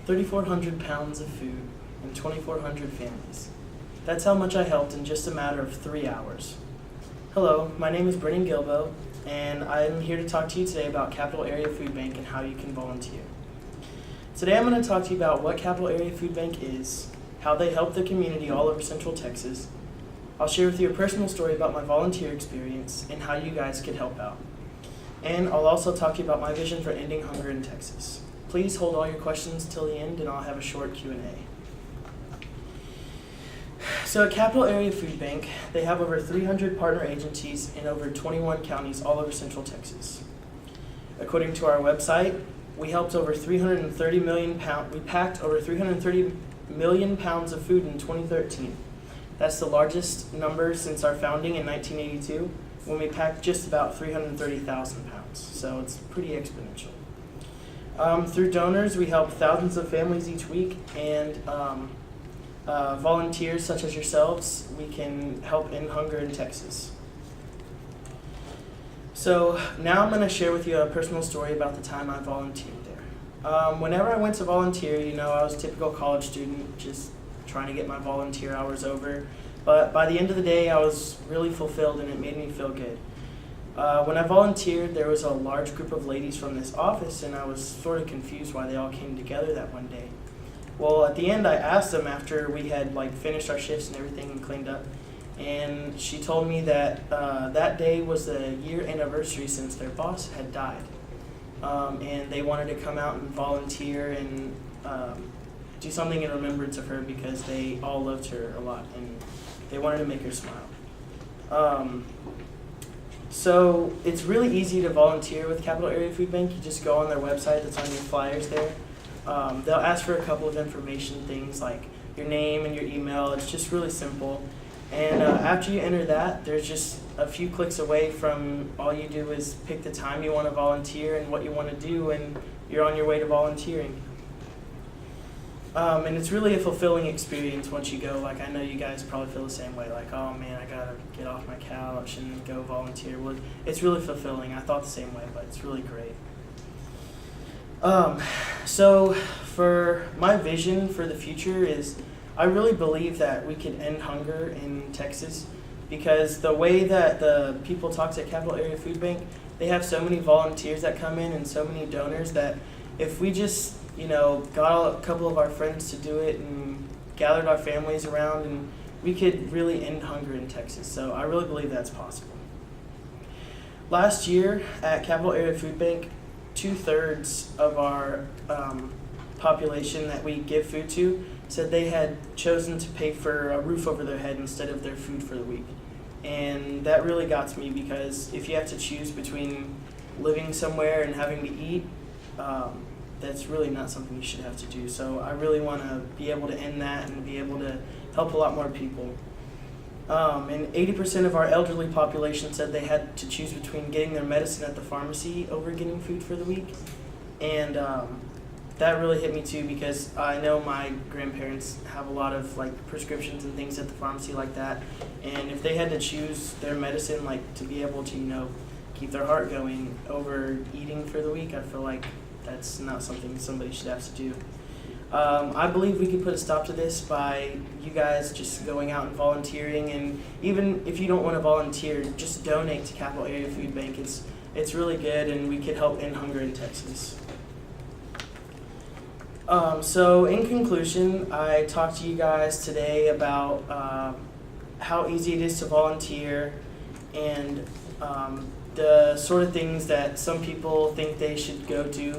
3,400 pounds of food, and 2,400 families. That's how much I helped in just a matter of 3 hours. Hello, my name is Brennan, and I'm here to talk to you today about Capital Area Food Bank and how you can volunteer. Today I'm going to talk to you about what Capital Area Food Bank is, how they help the community all over Central Texas. I'll share with you a personal story about my volunteer experience and how you guys could help out. And I'll also talk to you about my vision for ending hunger in Texas. Please hold all your questions till the end and I'll have a short Q&A. So at Capital Area Food Bank, they have over 300 partner agencies in over 21 counties all over Central Texas. According to our website, we packed over 330 million pounds of food in 2013. That's the largest number since our founding in 1982, when we packed just about 330,000 pounds. So it's pretty exponential. Through donors, we help thousands of families each week, and volunteers such as yourselves, we can help end hunger in Texas. So now I'm going to share with you a personal story about the time I volunteered there. Whenever I went to volunteer, I was a typical college student, just trying to get my volunteer hours over. But by the end of the day, I was really fulfilled and it made me feel good. When I volunteered, there was a large group of ladies from this office, and I was sort of confused why they all came together that one day. Well, at the end, I asked them after we had finished our shifts and everything and cleaned up, and she told me that that day was the year anniversary since their boss had died, and they wanted to come out and volunteer and do something in remembrance of her because they all loved her a lot and they wanted to make her smile. So it's really easy to volunteer with Capital Area Food Bank. You just go on their website that's on your flyers there. They'll ask for a couple of information things like your name and your email. It's just really simple. And after you enter that, there's just a few clicks away from all you do is pick the time you want to volunteer and what you want to do, and you're on your way to volunteering. And it's really a fulfilling experience once you go. I know you guys probably feel the same way, oh man, I gotta get off my couch and go volunteer. Well, it's really fulfilling. I thought the same way, but it's really great. So for my vision for the future is I really believe that we can end hunger in Texas, because the way that the people talk to Capital Area Food Bank, they have so many volunteers that come in and so many donors that if we just got a couple of our friends to do it and gathered our families around, and we could really end hunger in Texas. So I really believe that's possible. Last year at Capital Area Food Bank, 2/3 of our population that we give food to said they had chosen to pay for a roof over their head instead of their food for the week. And that really got to me, because if you have to choose between living somewhere and having to eat, that's really not something you should have to do. So I really want to be able to end that and be able to help a lot more people. And 80% of our elderly population said they had to choose between getting their medicine at the pharmacy over getting food for the week. And that really hit me too, because I know my grandparents have a lot of prescriptions and things at the pharmacy like that. And if they had to choose their medicine to be able to keep their heart going over eating for the week, I feel like that's not something somebody should have to do. I believe we could put a stop to this by you guys just going out and volunteering, and even if you don't want to volunteer, just donate to Capital Area Food Bank. It's really good, and we could help end hunger in Texas. So in conclusion, I talked to you guys today about how easy it is to volunteer, and the sort of things that some people think they should go do,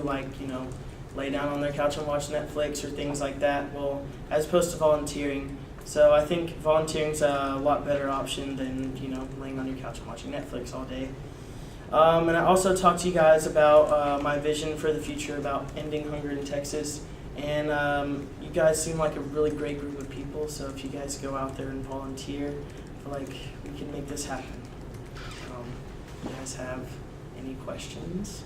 lay down on their couch and watch Netflix or things like that, well, as opposed to volunteering. So I think volunteering's a lot better option than, laying on your couch and watching Netflix all day. And I also talked to you guys about my vision for the future about ending hunger in Texas. And you guys seem like a really great group of people, so if you guys go out there and volunteer, I feel like we can make this happen. You guys have any questions?